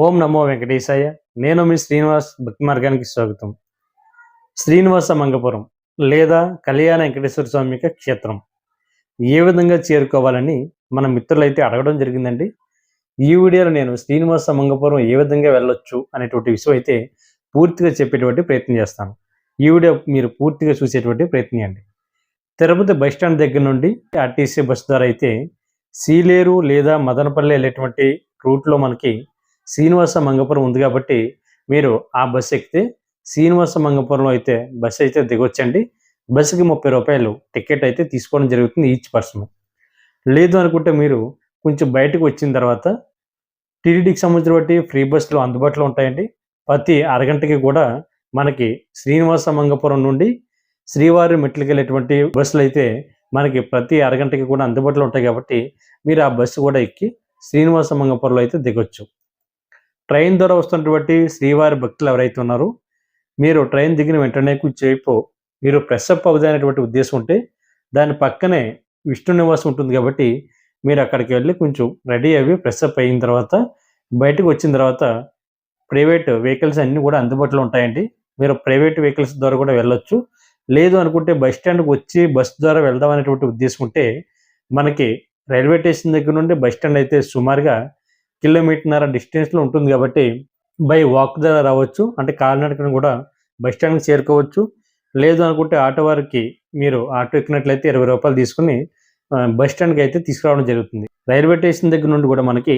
ఓం నమో వెంకటేశాయ. నేను మీ శ్రీనివాస్. భక్తి మార్గానికి స్వాగతం. శ్రీనివాస మంగపురం లేదా కళ్యాణ వెంకటేశ్వర స్వామి యొక్క క్షేత్రం ఏ విధంగా చేరుకోవాలని మన మిత్రులైతే అడగడం జరిగిందండి. ఈ వీడియోలో నేను శ్రీనివాస మంగపురం ఏ విధంగా వెళ్ళొచ్చు అనేటువంటి విషయం అయితే పూర్తిగా చెప్పేటువంటి ప్రయత్నం చేస్తాను. ఈ వీడియో మీరు పూర్తిగా చూసేటువంటి ప్రయత్నం చేయండి. తిరుపతి బస్టాండ్ దగ్గర నుండి ఆర్టీసీ బస్ ద్వారా అయితే సీలేరు లేదా మదనపల్లి వెళ్ళేటువంటి రూట్లో మనకి శ్రీనివాస మంగపురం ఉంది కాబట్టి మీరు ఆ బస్సు ఎక్కితే శ్రీనివాస మంగపురంలో అయితే బస్సు అయితే దిగొచ్చండి. బస్సుకి 30 రూపాయలు టికెట్ అయితే తీసుకోవడం జరుగుతుంది ఈచ్ పర్సన్. లేదు అనుకుంటే మీరు కొంచెం బయటకు వచ్చిన తర్వాత టీటీడీకి సంబంధించిన బట్టి ఫ్రీ బస్సులు అందుబాటులో ఉంటాయండి. ప్రతి అరగంటకి కూడా మనకి శ్రీనివాస మంగపురం నుండి శ్రీవారి మెట్లకి వెళ్ళేటువంటి బస్సులు అయితే మనకి ప్రతి అరగంటకి కూడా అందుబాటులో ఉంటాయి కాబట్టి మీరు ఆ బస్సు కూడా ఎక్కి శ్రీనివాస మంగపురంలో అయితే దిగొచ్చు. ట్రైన్ ద్వారా వస్తున్నటువంటి శ్రీవారి భక్తులు ఎవరైతే ఉన్నారో మీరు ట్రైన్ దిగిన వెంటనే కొంచెంసేపు మీరు ఫ్రెషప్ అవుదనేటువంటి ఉద్దేశం ఉంటే దాని పక్కనే విష్ణు నివాసం ఉంటుంది కాబట్టి మీరు అక్కడికి వెళ్ళి కొంచెం రెడీ అయ్యి ఫ్రెషప్ అయిన తర్వాత బయటకు వచ్చిన తర్వాత ప్రైవేట్ వెహికల్స్ అన్నీ కూడా అందుబాటులో ఉంటాయండి. మీరు ప్రైవేట్ వెహికల్స్ ద్వారా కూడా వెళ్ళొచ్చు. లేదు అనుకుంటే బస్ స్టాండ్కి వచ్చి బస్ ద్వారా వెళ్దాం అనేటువంటి ఉద్దేశం ఉంటే మనకి రైల్వే స్టేషన్ దగ్గర నుండి బస్ స్టాండ్ అయితే సుమారుగా కిలోమీటర్న్నర డిస్టెన్స్లో ఉంటుంది కాబట్టి బై వాక్ ద్వారా రావచ్చు. అంటే కాలినడకన కూడా బస్ స్టాండ్కి చేరుకోవచ్చు. లేదు అనుకుంటే ఆటో వారికి మీరు ఆటో ఎక్కినట్లయితే 20 రూపాయలు తీసుకుని బస్ స్టాండ్కి అయితే తీసుకురావడం జరుగుతుంది. రైల్వే స్టేషన్ దగ్గర నుండి కూడా మనకి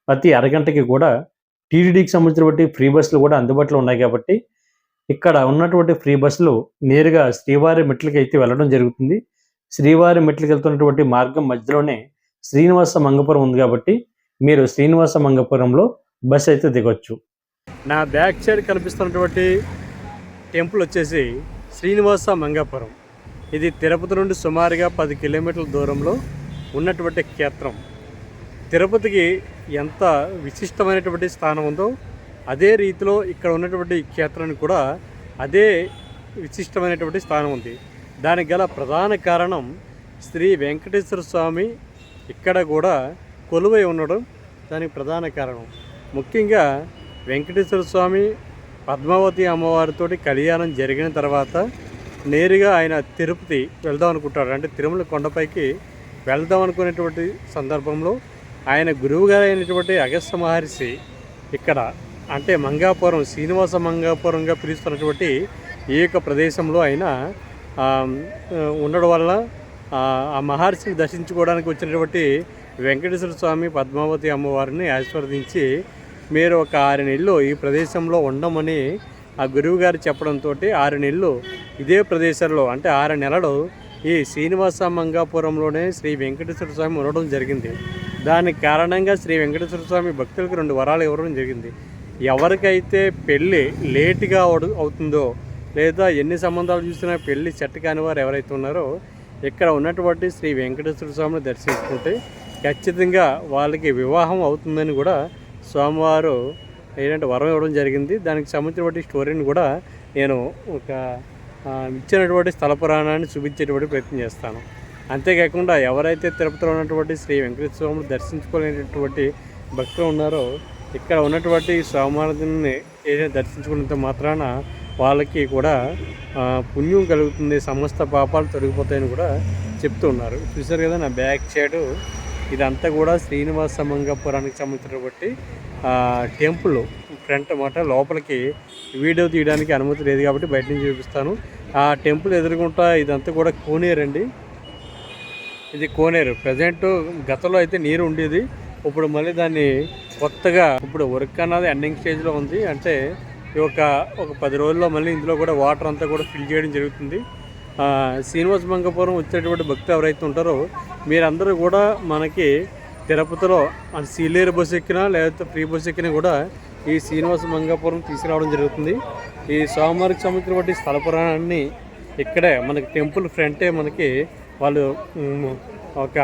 ప్రతి అరగంటకి కూడా టీటీడీకి సంబంధించినటువంటి ఫ్రీ బస్సులు కూడా అందుబాటులో ఉన్నాయి కాబట్టి ఇక్కడ ఉన్నటువంటి ఫ్రీ బస్సులు నేరుగా శ్రీవారి మెట్లకి అయితే వెళ్ళడం జరుగుతుంది. శ్రీవారి మెట్లకి వెళ్తున్నటువంటి మార్గం మధ్యలోనే శ్రీనివాస మంగపురం ఉంది కాబట్టి మీరు శ్రీనివాస మంగపురంలో బస్ అయితే దిగొచ్చు. నా బ్యాక్ సైడ్ కనిపిస్తున్నటువంటి టెంపుల్ వచ్చేసి శ్రీనివాస మంగాపురం. ఇది తిరుపతి నుండి సుమారుగా 10 కిలోమీటర్ల దూరంలో ఉన్నటువంటి క్షేత్రం. తిరుపతికి ఎంత విశిష్టమైనటువంటి స్థానం ఉందో అదే రీతిలో ఇక్కడ ఉన్నటువంటి క్షేత్రానికి కూడా అదే విశిష్టమైనటువంటి స్థానం ఉంది. దానికి గల ప్రధాన కారణం శ్రీ వెంకటేశ్వర స్వామి ఇక్కడ కూడా కొలువై ఉండడం దానికి ప్రధాన కారణం. ముఖ్యంగా వెంకటేశ్వర స్వామి పద్మావతి అమ్మవారితో కళ్యాణం జరిగిన తర్వాత నేరుగా ఆయన తిరుపతి వెళ్దాం అనుకుంటాడు. అంటే తిరుమల కొండపైకి వెళ్దాం అనుకునేటువంటి సందర్భంలో ఆయన గురువుగారు అయినటువంటి అగస్త్య మహర్షి ఇక్కడ అంటే మంగాపురం శ్రీనివాస మంగాపురంగా పిలుస్తున్నటువంటి ఈ యొక్క ప్రదేశంలో ఆయన ఉండడం వల్ల ఆ మహర్షిని దర్శించుకోవడానికి వచ్చినటువంటి వెంకటేశ్వర స్వామి పద్మావతి అమ్మవారిని ఆశీర్వదించి మీరు ఒక 6 నెలలు ఈ ప్రదేశంలో ఉండమని ఆ గురువు గారు చెప్పడంతో 6 నెలలు ఇదే ప్రదేశంలో అంటే 6 నెలలు ఈ శ్రీనివాస మంగాపురంలోనే శ్రీ వెంకటేశ్వర స్వామి ఉండడం జరిగింది. దానికి కారణంగా శ్రీ వెంకటేశ్వర స్వామి భక్తులకు 2 వరాలు ఇవ్వడం జరిగింది. ఎవరికైతే పెళ్ళి లేటుగా అవుతుందో లేదా ఎన్ని సంబంధాలు చూసినా పెళ్ళి సెట్ కాని వారు ఎవరైతే ఉన్నారో ఇక్కడ ఉన్నటువంటి శ్రీ వెంకటేశ్వర స్వామిని దర్శించుకుంటే ఖచ్చితంగా వాళ్ళకి వివాహం అవుతుందని కూడా స్వామివారు ఏంటంటే వరం ఇవ్వడం జరిగింది. దానికి సంబంధించినటువంటి స్టోరీని కూడా నేను ఒక ఇచ్చినటువంటి స్థల పురాణాన్ని చూపించేటువంటి ప్రయత్నం చేస్తాను. అంతేకాకుండా ఎవరైతే తిరుపతిలో ఉన్నటువంటి శ్రీ వెంకటేశ్వర స్వామిని దర్శించుకోలేనటువంటి భక్తులు ఉన్నారో ఇక్కడ ఉన్నటువంటి స్వామివారిని ఏదైనా దర్శించుకున్నంత మాత్రాన వాళ్ళకి కూడా పుణ్యం కలుగుతుంది, సమస్త పాపాలు తొలగిపోతాయని కూడా చెప్తూ ఉన్నారు. చూసారు కదా నా బ్యాక్ సైడ్ ఇదంతా కూడా శ్రీనివాస మంగాపురానికి సంబంధించినటువంటి టెంపుల్ ఫ్రంట్ అన్నమాట. లోపలికి వీడియో తీయడానికి అనుమతి లేదు కాబట్టి బయట నుంచి చూపిస్తాను. ఆ టెంపుల్ ఎదుర్కొంటా ఇదంతా కూడా కోనేరు అండి. ఇది కోనేరు. ప్రజెంట్ గతంలో అయితే నీరు ఉండేది. ఇప్పుడు మళ్ళీ దాన్ని కొత్తగా ఇప్పుడు వర్క్ అన్నది ఎండింగ్ స్టేజ్లో ఉంది. అంటే ఒక 10 రోజుల్లో మళ్ళీ ఇందులో కూడా వాటర్ అంతా కూడా ఫిల్ చేయడం జరుగుతుంది. శ్రీనివాస మంగాపురం వచ్చేటువంటి భక్తులు ఎవరైతే ఉంటారో మీరందరూ కూడా మనకి తిరుపతిలో సీలేరు బస్సు ఎక్కినా లేకపోతే ఫ్రీ బస్సు ఎక్కినా కూడా ఈ శ్రీనివాస మంగాపురం తీసుకురావడం జరుగుతుంది. ఈ స్వామివారికి సంబంధించినటువంటి స్థల పురాణాన్ని ఇక్కడే మనకి టెంపుల్ ఫ్రంటే మనకి వాళ్ళు ఒక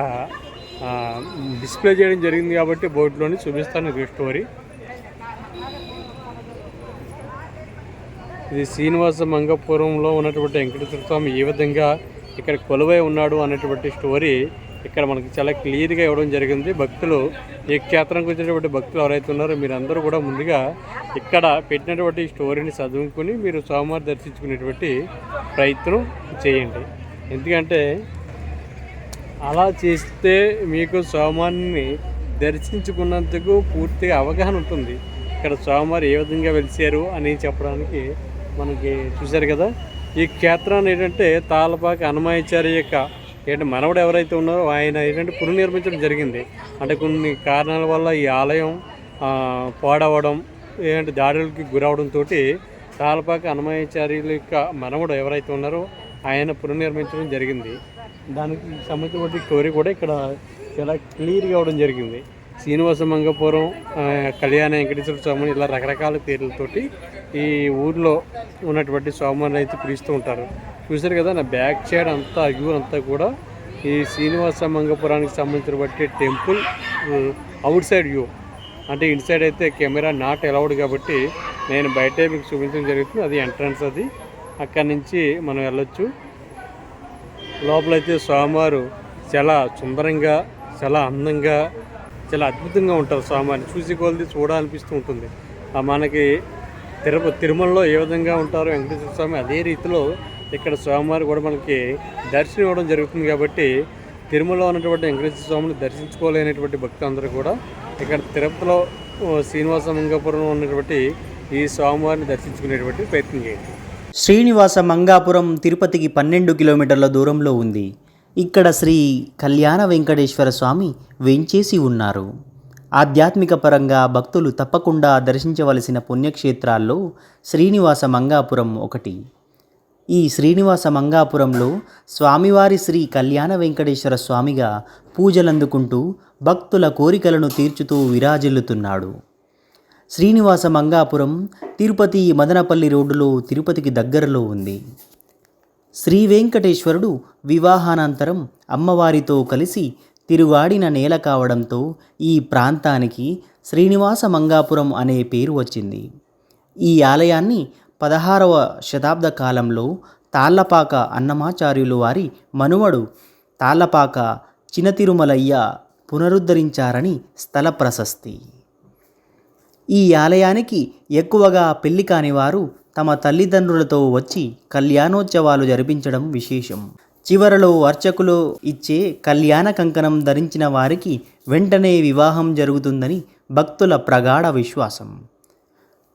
డిస్ప్లే చేయడం జరిగింది కాబట్టి బోర్డులోని చూపిస్తాను ఈ స్టోరీ. ఇది శ్రీనివాస మంగాపురంలో ఉన్నటువంటి వెంకటేశ్వర స్వామి ఏ విధంగా ఇక్కడ కొలువై ఉన్నాడు అనేటువంటి స్టోరీ ఇక్కడ మనకి చాలా క్లియర్గా ఇవ్వడం జరిగింది. భక్తులు ఈ క్షేత్రానికి వచ్చినటువంటి భక్తులు ఎవరైతే ఉన్నారో మీరందరూ కూడా ముందుగా ఇక్కడ పెట్టినటువంటి స్టోరీని చదువుకుని మీరు స్వామివారి దర్శించుకునేటువంటి ప్రయత్నం చేయండి. ఎందుకంటే అలా చేస్తే మీకు స్వామివారిని దర్శించుకున్నందుకు పూర్తిగా అవగాహన ఉంటుంది. ఇక్కడ స్వామివారు ఏ విధంగా వెలిసారు అని చెప్పడానికి మనకి చూశారు కదా. ఈ క్షేత్రాన్ని ఏంటంటే తాళ్ళపాక హనుమాచార్య యొక్క మనవడు ఎవరైతే ఉన్నారో ఆయన ఏంటంటే పునర్నిర్మించడం జరిగింది. అంటే కొన్ని కారణాల వల్ల ఈ ఆలయం పాడవడం ఏంటంటే దాడులకి గురవడంతో తాళ్ళపాక హనుమాచార్యుల యొక్క మనవడు ఎవరైతే ఉన్నారో ఆయన పునర్నిర్మించడం జరిగింది. దానికి సంబంధించిన స్టోరీ కూడా ఇక్కడ చాలా క్లియర్గా ఇవ్వడం జరిగింది. శ్రీనివాస మంగాపురం, కళ్యాణ వెంకటేశ్వర స్వామి ఇలా రకరకాల పేర్లతోటి ఈ ఊర్లో ఉన్నటువంటి స్వామిని అయితే పిలుస్తూ ఉంటారు. చూసారు కదా, నా బ్యాక్ సైడ్ అంతా వ్యూ అంతా కూడా ఈ శ్రీనివాస మంగాపురానికి సంబంధించినటువంటి టెంపుల్ అవుట్ సైడ్ వ్యూ. అంటే ఇన్ సైడ్ అయితే కెమెరా నాట్ అలౌడ్ కాబట్టి నేను బయటే మీకు చూపించడం జరుగుతుంది. అది ఎంట్రన్స్, అది అక్కడి నుంచి మనం వెళ్ళొచ్చు. లోపలైతే స్వామివారు చాలా సుందరంగా, చాలా అందంగా, చాలా అద్భుతంగా ఉంటారు. స్వామివారిని చూసి కొలిది చూడాలనిపిస్తూ ఉంటుంది. మనకి తిరుమలలో ఏ విధంగా ఉంటారో వెంకటేశ్వర స్వామి అదే రీతిలో ఇక్కడ స్వామివారు కూడా మనకి దర్శనం ఇవ్వడం జరుగుతుంది. కాబట్టి తిరుమలలో ఉన్నటువంటి వెంకటేశ్వర స్వామిని దర్శించుకోలేనటువంటి భక్తులందరూ కూడా ఇక్కడ తిరుపతిలో శ్రీనివాస మంగాపురంలో ఉన్నటువంటి ఈ స్వామివారిని దర్శించుకునేటువంటి ప్రయత్నం చేయండి. శ్రీనివాస మంగాపురం తిరుపతికి 12 కిలోమీటర్ల దూరంలో ఉంది. ఇక్కడ శ్రీ కళ్యాణ వెంకటేశ్వర స్వామి వేంచేసి ఉన్నారు. ఆధ్యాత్మిక పరంగా భక్తులు తప్పకుండా దర్శించవలసిన పుణ్యక్షేత్రాల్లో శ్రీనివాస మంగాపురం ఒకటి. ఈ శ్రీనివాస మంగాపురంలో స్వామివారి శ్రీ కళ్యాణ వెంకటేశ్వర స్వామిగా పూజలందుకుంటూ భక్తుల కోరికలను తీర్చుతూ విరాజిల్లుతున్నాడు. శ్రీనివాస మంగాపురం తిరుపతి మదనపల్లి రోడ్డులో తిరుపతికి దగ్గరలో ఉంది. శ్రీ వెంకటేశ్వరుడు వివాహానంతరం అమ్మవారితో కలిసి తిరుగాడిన నేల కావడంతో ఈ ప్రాంతానికి శ్రీనివాస మంగాపురం అనే పేరు వచ్చింది. ఈ ఆలయాన్ని 16వ శతాబ్ద కాలంలో తాళ్ళపాక అన్నమాచార్యులు వారి మనుమడు తాళ్ళపాక చినతిరుమలయ్య పునరుద్ధరించారని స్థల ప్రశస్తి. ఈ ఆలయానికి ఎక్కువగా పెళ్లి కాని వారు తమ తల్లిదండ్రులతో వచ్చి కళ్యాణోత్సవాలు జరిపించడం విశేషం. చివరలో అర్చకులు ఇచ్చే కళ్యాణ కంకణం ధరించిన వారికి వెంటనే వివాహం జరుగుతుందని భక్తుల ప్రగాఢ విశ్వాసం.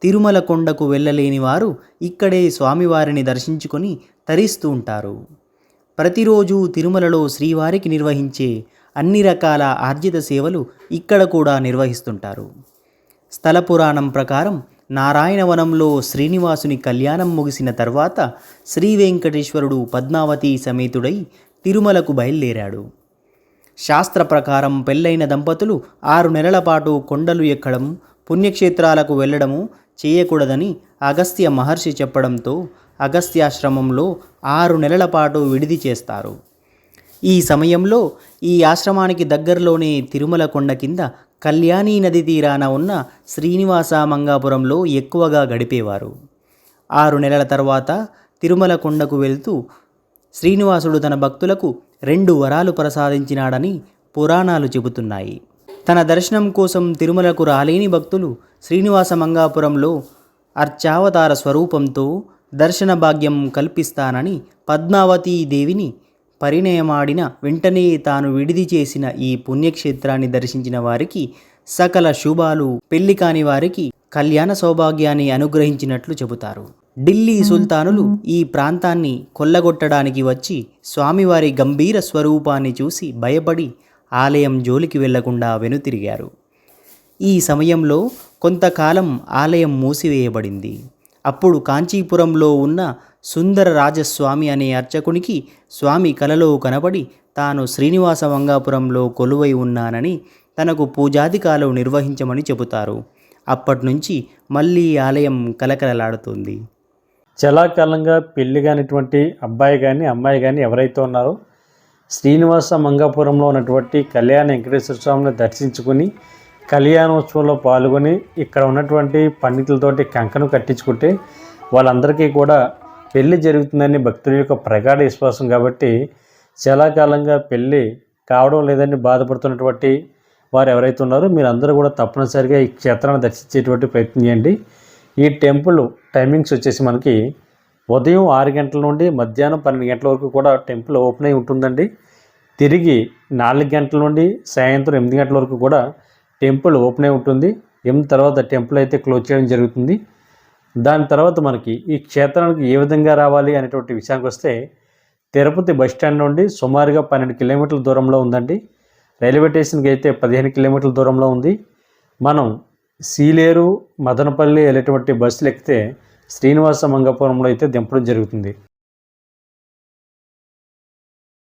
తిరుమల కొండకు వెళ్ళలేని వారు ఇక్కడే స్వామివారిని దర్శించుకొని తరిస్తూ ఉంటారు. ప్రతిరోజు తిరుమలలో శ్రీవారికి నిర్వహించే అన్ని రకాల ఆర్జిత సేవలు ఇక్కడ కూడా నిర్వహిస్తుంటారు. స్థల పురాణం ప్రకారం నారాయణవనంలో శ్రీనివాసుని కళ్యాణం ముగిసిన తర్వాత శ్రీ వెంకటేశ్వరుడు పద్మావతి సమేతుడై తిరుమలకు బయలుదేరాడు. శాస్త్ర ప్రకారం పెళ్ళైన దంపతులు 6 నెలల పాటు కొండలు ఎక్కడం, పుణ్యక్షేత్రాలకు వెళ్ళడము చేయకూడదని అగస్త్య మహర్షి చెప్పడంతో అగస్త్యాశ్రమంలో 6 నెలల పాటు విడిది చేస్తారు. ఈ సమయంలో ఈ ఆశ్రమానికి దగ్గరలోనే తిరుమల కొండ కింద కళ్యాణీ నది తీరాన ఉన్న శ్రీనివాస మంగాపురంలో ఎక్కువగా గడిపేవారు. 6 నెలల తర్వాత తిరుమల కొండకు వెళ్తూ శ్రీనివాసుడు తన భక్తులకు 2 వరాలు ప్రసాదించినాడని పురాణాలు చెబుతున్నాయి. తన దర్శనం కోసం తిరుమలకు రాలేని భక్తులు శ్రీనివాస మంగాపురంలో అర్చావతార స్వరూపంతో దర్శన భాగ్యం కల్పిస్తానని పద్మావతీ దేవిని పరిణయమాడిన వెంటనే తాను విడిది చేసిన ఈ పుణ్యక్షేత్రాన్ని దర్శించిన వారికి సకల శుభాలు, పెళ్లి కాని వారికి కళ్యాణ సౌభాగ్యాన్ని అనుగ్రహించినట్లు చెబుతారు. ఢిల్లీ సుల్తానులు ఈ ప్రాంతాన్ని కొల్లగొట్టడానికి వచ్చి స్వామివారి గంభీర స్వరూపాన్ని చూసి భయపడి ఆలయం జోలికి వెళ్లకుండా వెనుతిరిగారు. ఈ సమయంలో కొంతకాలం ఆలయం మూసివేయబడింది. అప్పుడు కాంచీపురంలో ఉన్న సుందర రాజస్వామి అనే అర్చకునికి స్వామి కలలో కనబడి తాను శ్రీనివాస మంగాపురంలో కొలువై ఉన్నానని తనకు పూజాధికాలు నిర్వహించమని చెబుతారు. అప్పటి నుంచి మళ్ళీ ఆలయం కలకలలాడుతుంది. చాలా కాలంగా పెళ్లి కానిటువంటి అబ్బాయి కానీ అమ్మాయి కానీ ఎవరైతే ఉన్నారో శ్రీనివాస మంగాపురంలో ఉన్నటువంటి కళ్యాణ వెంకటేశ్వర స్వామిని దర్శించుకుని కళ్యాణోత్సవంలో పాల్గొని ఇక్కడ ఉన్నటువంటి పండితులతోటి కంకణం కట్టించుకుంటే వాళ్ళందరికీ కూడా పెళ్లి జరుగుతుందని భక్తుల యొక్క ప్రగాఢ విశ్వాసం. కాబట్టి చాలా కాలంగా పెళ్ళి కావడం లేదని బాధపడుతున్నటువంటి వారు ఎవరైతే ఉన్నారో మీరు అందరూ కూడా తప్పనిసరిగా ఈ క్షేత్రాన్ని దర్శించేటువంటి ప్రయత్నం చేయండి. ఈ టెంపుల్ టైమింగ్స్ వచ్చేసి మనకి ఉదయం 6 గంటల నుండి మధ్యాహ్నం 12 గంటల వరకు కూడా టెంపుల్ ఓపెన్ అయి ఉంటుందండి. తిరిగి 4 గంటల నుండి సాయంత్రం 8 గంటల వరకు కూడా టెంపుల్ ఓపెన్ అయి ఉంటుంది. 8 తర్వాత టెంపుల్ అయితే క్లోజ్ చేయడం జరుగుతుంది. దాని తర్వాత మనకి ఈ క్షేత్రానికి ఏ విధంగా రావాలి అనేటువంటి విషయానికి వస్తే తిరుపతి బస్టాండ్ నుండి సుమారుగా 12 కిలోమీటర్ల దూరంలో ఉందండి. రైల్వే స్టేషన్కి అయితే 15 కిలోమీటర్ల దూరంలో ఉంది. మనం సీలేరు, మదనపల్లి వెళ్ళేటువంటి బస్సులు ఎక్కితే శ్రీనివాస మంగాపురంలో అయితే దింపడం జరుగుతుంది.